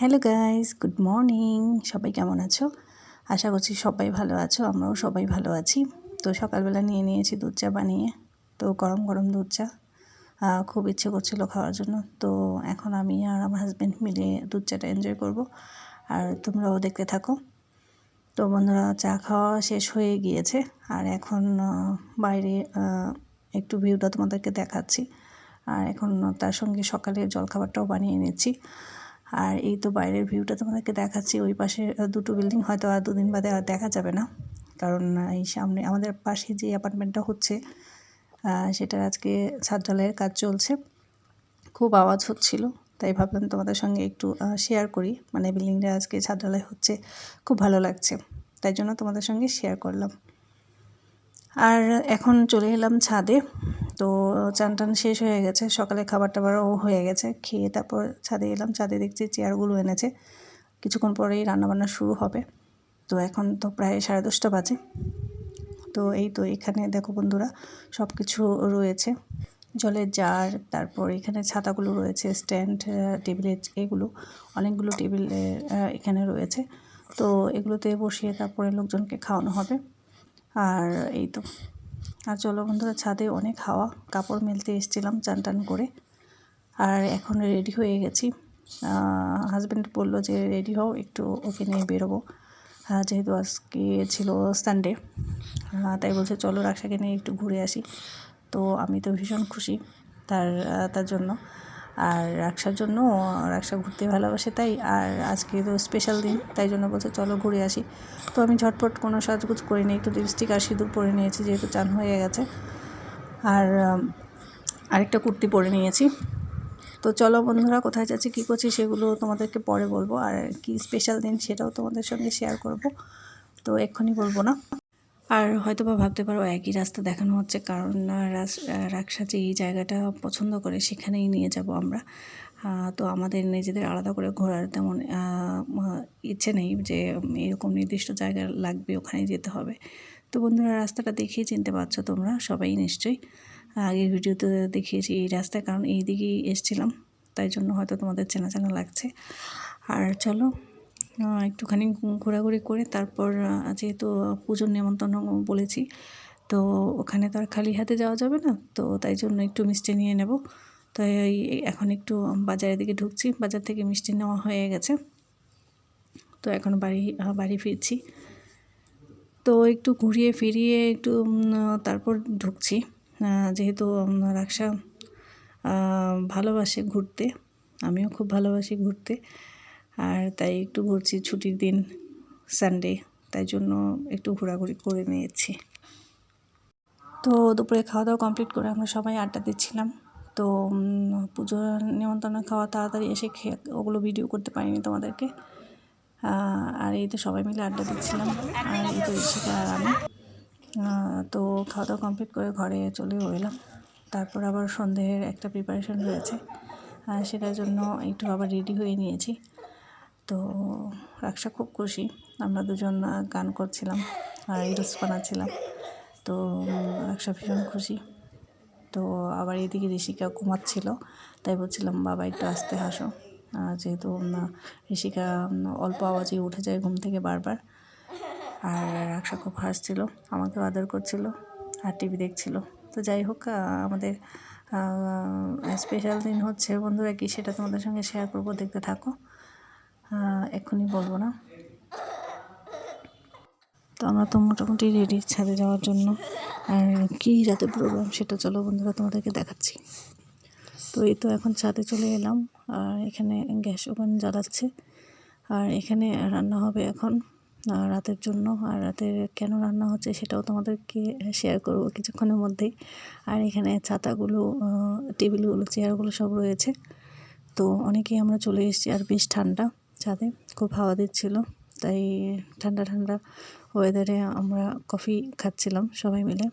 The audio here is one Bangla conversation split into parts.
Hello guys, good morning. সবাই কেমন আছো? আশা করছি সবাই ভালো আছো, আমরাও সবাই ভালো আছি। তো সকালবেলা নিয়ে নিয়েছি দুধ চা বানিয়ে। তো গরম গরম দুধ চা খুব ইচ্ছে করছিল খাওয়ার জন্য। তো এখন আমি আর আমার হাজব্যান্ড মিলে দুধ চাটা এনজয় করব, আর তোমরাও দেখতে থাকো। তো বন্ধুরা, চা খাওয়া শেষ হয়ে গিয়েছে, আর এখন বাইরে একটু ভিউটা তোমাদেরকে দেখাচ্ছি। আর এখন তার সঙ্গে সকালে জলখাবারটাও বানিয়ে নিচ্ছি। আর এই তো বাইরের ভিউটা তোমাদেরকে দেখাচ্ছি। ওই পাশে দুটো বিল্ডিং হয়তো আর দুদিন বাদে আর দেখা যাবে না, কারণ এই সামনে আমাদের পাশে যে অ্যাপার্টমেন্টটা হচ্ছে সেটার আজকে ছাদ ঢালাইয়ের কাজ চলছে। খুব আওয়াজ হচ্ছিল, তাই ভাবলাম তোমাদের সঙ্গে একটু শেয়ার করি। মানে বিল্ডিংটা আজকে ছাদ ঢালাই হচ্ছে, খুব ভালো লাগছে, তাই জন্য তোমাদের সঙ্গে শেয়ার করলাম। আর এখন চলে এলাম ছাদে। তো চান টান শেষ হয়ে গেছে, সকালে খাবার টাবারও হয়ে গেছে, খেয়ে তারপর ছাদে এলাম। ছাদে দেখছি চেয়ারগুলো এনেছে, কিছুক্ষণ পরেই রান্নাবান্না শুরু হবে। তো এখন তো প্রায় 10:30 বাজে। তো এই তো এখানে দেখো বন্ধুরা, সব কিছু রয়েছে, জলের জার, তারপর এখানে ছাতাগুলো রয়েছে, স্ট্যান্ড, টেবিলের এগুলো অনেকগুলো টেবিল এখানে রয়েছে। তো এগুলোতে বসিয়ে তারপরে লোকজনকে খাওয়ানো হবে। আর এই তো, আর চলো বন্ধুরা, ছাদে অনেক হাওয়া, কাপড় মেলতে এসেছিলাম চান টান করে, আর এখন রেডি হয়ে গেছি। হাজব্যান্ড বললো যে রেডি হও, একটু ওকে নিয়ে বেরোবো, যেহেতু আজকে ছিল সানডে। তাই বলছে চলো রাক্সাকে নিয়ে একটু ঘুরে আসি। তো আমি তো ভীষণ খুশি তার জন্য, আর রাক্সার জন্য। রাক্সা ঘুরতে ভালোবাসে তাই, আর আজকে তো স্পেশাল দিন, তাই জন্য বলছে চলো ঘুরে আসি। তো আমি ঝটপট কোনো সাজগুজ করিনি, একটু লিপস্টিক আর সিঁদুর পরে নিয়েছি যেহেতু চান হয়ে গেছে, আর আরেকটা কুর্তি পরে নিয়েছি। তো চলো বন্ধুরা, কোথায় যাচ্ছি কী করছি সেগুলো তোমাদেরকে পরে বলবো, আর কি স্পেশাল দিন সেটাও তোমাদের সঙ্গে শেয়ার করব। তো এক্ষুনি বলবো না। আর হয়তো বা ভাবতে পারো একই রাস্তা দেখানো হচ্ছে, কারণ রাক্সা যে এই জায়গাটা পছন্দ করে সেখানেই নিয়ে যাব আমরা। তো আমাদের নিজেদের আলাদা করে ঘোরার তেমন ইচ্ছে নেই যে এরকম নির্দিষ্ট জায়গা লাগবে ওখানেই যেতে হবে। তো বন্ধুরা, রাস্তাটা দেখিয়ে চিনতে পারছো তোমরা সবাই নিশ্চয়ই, আগের ভিডিওতে দেখিয়েছি এই রাস্তায়, কারণ এই দিকেই এসেছিলাম, তাই জন্য হয়তো তোমাদের চেনা চেনা লাগছে। আর চলো একটুখানি ঘোরাঘুরি করে তারপর, যেহেতু পুজোর নেমন্তন্ন বলেছি, তো ওখানে তো আর খালি হাতে যাওয়া যাবে না, তো তাই জন্য একটু মিষ্টি নিয়ে নেব। তাই এখন একটু বাজারের দিকে ঢুকছি, বাজার থেকে মিষ্টি নেওয়া হয়ে গেছে। তো এখন বাড়ি ফিরছি। তো একটু ঘুরিয়ে ফিরিয়ে একটু তারপর ঢুকছি, যেহেতু রাক্সা ভালোবাসে ঘুরতে, আমিও খুব ভালোবাসি ঘুরতে, আর তাই একটু ঘুরছি, ছুটির দিন সানডে, তাই জন্য একটু ঘোরাঘুরি করে নিয়েছি। তো দুপুরে খাওয়া দাওয়া কমপ্লিট করে আমরা সবাই আড্ডা দিচ্ছিলাম। তো পুজোর নেমন্তন্ন খাওয়া তাড়াতাড়ি এসে খেয়ে ওগুলো ভিডিও করতে পারিনি তোমাদেরকে। আর এই তো সবাই মিলে আড্ডা দিচ্ছিলাম, আর এই তো ঋষিকা আর আমি। তো খাওয়া দাওয়া কমপ্লিট করে ঘরে চলেও এলাম। তারপর আবার সন্ধ্যের একটা প্রিপারেশন রয়েছে, সেটার জন্য একটু আবার রেডি হয়ে নিয়েছি। তো রাক্সা খুব খুশি, আমরা দুজন গান করছিলাম আর রিলস বানাচ্ছিলাম। তো রাক্সা ভীষণ খুশি। তো আবার এদিকে ঋষিকা ঘুমাচ্ছিল, তাই বলছিলাম বাবা একটু আস্তে হাসো, যেহেতু ঋষিকা অল্প আওয়াজেই উঠে যায় ঘুম থেকে বারবার। আর রাক্সা খুব হাসছিল, আমাকেও আদর করছিল আর টিভি দেখছিল। তো যাই হোক, আমাদের স্পেশাল দিন হচ্ছে বন্ধুরা, কি সেটা তোমাদের সঙ্গে শেয়ার করবো, দেখতে থাকো, এক্ষুনি বলবো না। তো আমরা তো মোটামুটি রেডি ছাদে যাওয়ার জন্য, আর কী রাতে প্রোগ্রাম সেটা চলো বন্ধুরা তোমাদেরকে দেখাচ্ছি। তো এই তো এখন ছাদে চলে এলাম, আর এখানে গ্যাস ওভেন জ্বালাচ্ছে, আর এখানে রান্না হবে এখন রাতের জন্য। আর রাতে কেন রান্না হচ্ছে সেটাও তোমাদেরকে শেয়ার করব কিছুক্ষণের মধ্যেই। আর এখানে ছাতাগুলো, টেবিলগুলো, চেয়ারগুলো সব রয়েছে। তো অনেকেই আমরা চলে এসেছি, আর বেশ ঠান্ডা, ছাদে খুব হাওয়া দিচ্ছিল, তাই ঠান্ডা ঠান্ডা ওয়েদারে আমরা কফি খাচ্ছিলাম সবাই মিলে।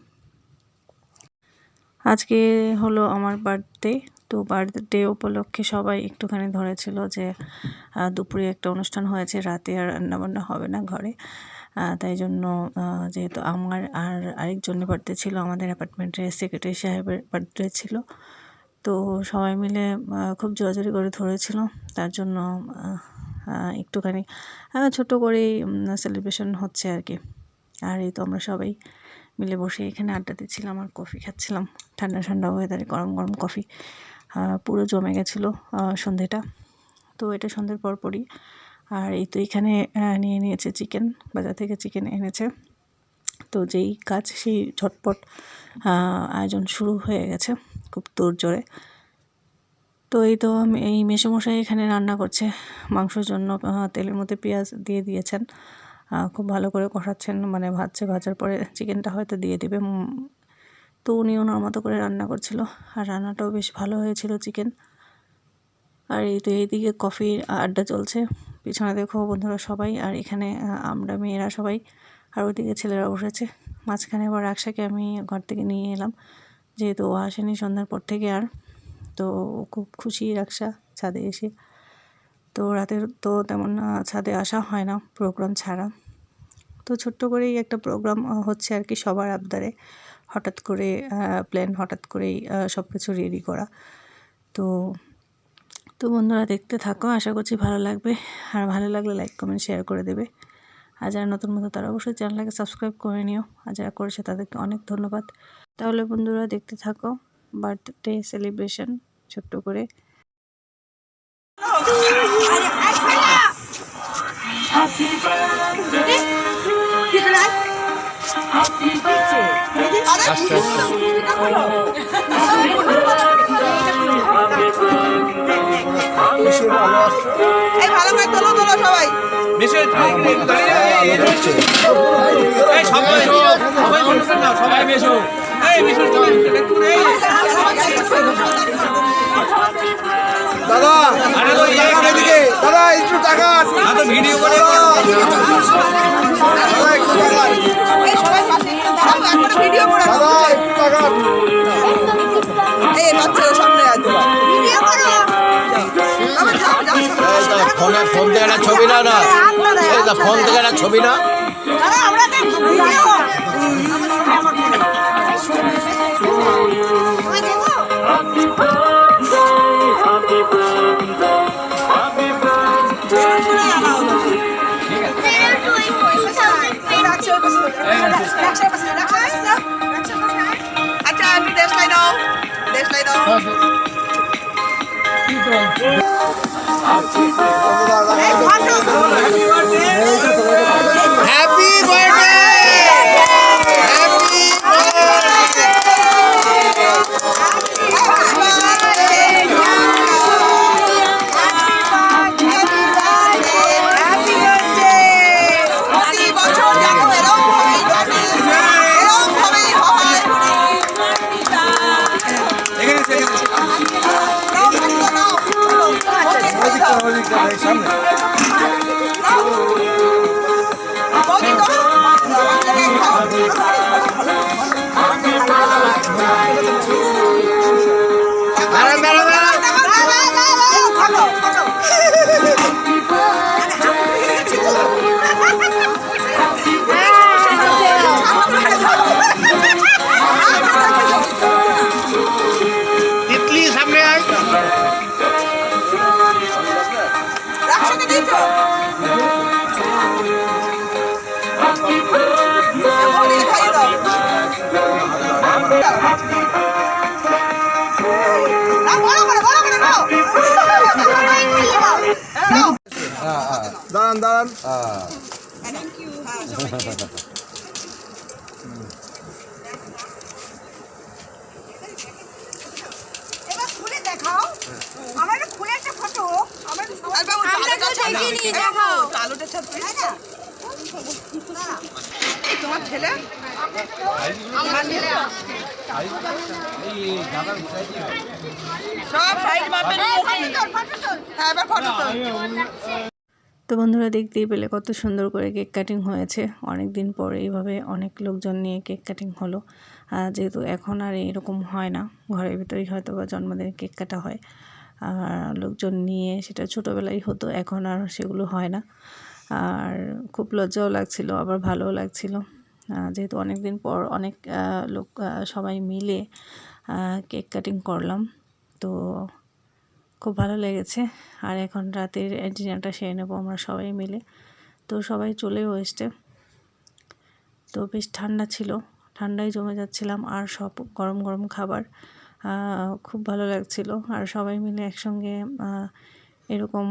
আজকে হলো আমার বার্থডে, তো বার্থডে উপলক্ষে সবাই একটুখানি ধরেছিল যে দুপুরে একটা অনুষ্ঠান হয়েছে, রাতে আর রান্নাবান্না হবে না ঘরে। তাই জন্য যেহেতু আমার আর আরেকজনের বার্থডে ছিল, আমাদের অ্যাপার্টমেন্টের সেক্রেটারি সাহেবের বার্থডে ছিল, তো সবাই মিলে খুব জোরাজোরি করে ধরেছিল, তার জন্য একটুখানি ছোট করেই সেলিব্রেশন হচ্ছে আর কি। আর এই তো আমরা সবাই মিলে বসে এখানে আড্ডা দিচ্ছিলাম আর কফি খাচ্ছিলাম, ঠান্ডা ঠান্ডা ওয়েদারে গরম গরম কফি। পুরো জমে গেছিলো সন্ধেটা। তো এটা সন্ধ্যের পরপরই। আর এই তো এখানে নিয়ে নিয়েছে চিকেন, বাজার থেকে চিকেন এনেছে। তো যেই কাজ সেই ঝটপট আয়োজন শুরু হয়ে গেছে খুব তোড়জোড়ে। তো এই তো এই মেসোমশাই এখানে রান্না করছে মাংসর জন্য। তেলের মধ্যে পেঁয়াজ দিয়ে দিয়েছেন, খুব ভালো করে কষাচ্ছেন, মানে ভাজার পরে চিকেনটা হয়তো দিয়ে দেবে। তো উনি ওনার মতো করে রান্না করছিল, আর রান্নাটাও বেশ ভালো হয়েছিল চিকেন। আর এই তো এইদিকে কফির আড্ডা চলছে, পিছনে দেখো বন্ধুরা সবাই, আর এখানে আমরা মেয়েরা সবাই, আর ওইদিকে ছেলেরা বসেছে। মাঝখানে আবার রাকসাকে আমি ঘর থেকে নিয়ে এলাম, যেহেতু ও আসেনি সন্ধ্যার পর থেকে। আর তো খুব খুশি রাকসা ছাদে এসে। তো রাতে তো তেমন ছাদে আসা হয় না প্রোগ্রাম ছাড়া। তো ছোট্ট করেই একটা প্রোগ্রাম হচ্ছে আর কি, সবার আবদারে, হঠাৎ করে প্ল্যান, হঠাৎ করেই সব কিছু রেডি করা। তো বন্ধুরা দেখতে থাকো, আশা করছি ভালো লাগবে। আর ভালো লাগলে লাইক কমেন্ট শেয়ার করে দেবে। আর যারা নতুন তারা অবশ্যই চ্যানেলটাকে সাবস্ক্রাইব করে নিও, আর যারা করেছে তাদেরকে অনেক ধন্যবাদ। তাহলে বন্ধুরা দেখতে থাকো বার্থডে সেলিব্রেশন ছোট্ট করে। ভালো করে তোলো তোলো সবাই। দাদা দাদা একটু টাকা ভিডিও করে ভিডিও করে এই বাচ্চারা সামনে আছে ফোন থেকে একটা ছবি না না ফোন থেকে একটা ছবি না আচ্ছা আপনি দেশলাই দাও দেশলাই দাও হ্যাপি বার্থডে দাঁড়ান দাঁড়ান এবার খুলে দেখাও আমার খুলে একটা ফটো আমরা দেখাও আলোটা ছাড়তে তোমার ছেলে আমার ছেলে সব সাইড মাপে হ্যাঁ এবার ফটো তোল। তো বন্ধুরা দেখতেই পেলে কত সুন্দর করে কেক কাটিং হয়েছে। অনেক দিন পর এইভাবে অনেক লোকজন নিয়ে কেক কাটিং হলো, যেহেতু এখন আর এরকম হয় না, ঘরের ভিতরেই হয়তো বা জন্মদিনের কেক কাটা হয়। আর লোকজন নিয়ে সেটা ছোটোবেলায় হতো, এখন আর সেগুলো হয় না। আর খুব লজ্জাও লাগছিল, আবার ভালোও লাগছিল, যেহেতু অনেক দিন পর অনেক লোক সবাই মিলে কেক কাটিং করলাম। তো খুব ভালো লেগেছে। আর এখন রাতের ডিনারটা সেরে নেবো আমরা সবাই মিলে। তো সবাই চলেও এসছে। তো বেশ ঠান্ডা ছিল, ঠান্ডায় জমে যাচ্ছিলাম আর সব গরম গরম খাবার খুব ভালো লাগছিল। আর সবাই মিলে একসঙ্গে এরকম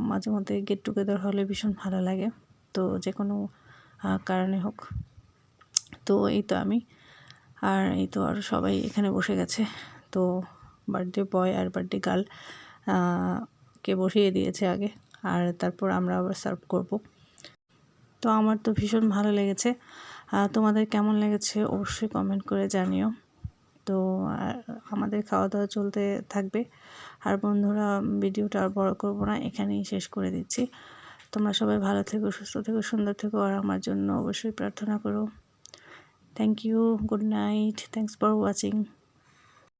মাঝে মধ্যে গেট টুগেদার হলে ভীষণ ভালো লাগে, তো যে কোনো কারণে হোক। তো এই তো আমি আর এই তো আর সবাই এখানে বসে গেছে। তো বার্থডে বয় আর বার্থডে গার্ল কে বসিয়ে দিয়েছে আগে, আর তারপর আমরা আবার সার্ভ করব। তো আমার তো ভীষণ ভালো লেগেছে। তোমাদের কেমন লেগেছে অবশ্যই কমেন্ট করে জানিও। তো আমাদের খাওয়া দাওয়া চলতে থাকবে। আর বন্ধুরা, ভিডিওটা আর বড় করব না, এখানেই শেষ করে দিচ্ছি। তোমরা সবাই ভালো থেকো, সুস্থ থেকো, সুন্দর থেকো, আর আমার জন্য অবশ্যই প্রার্থনা করো। Thank you, good night, thanks for watching.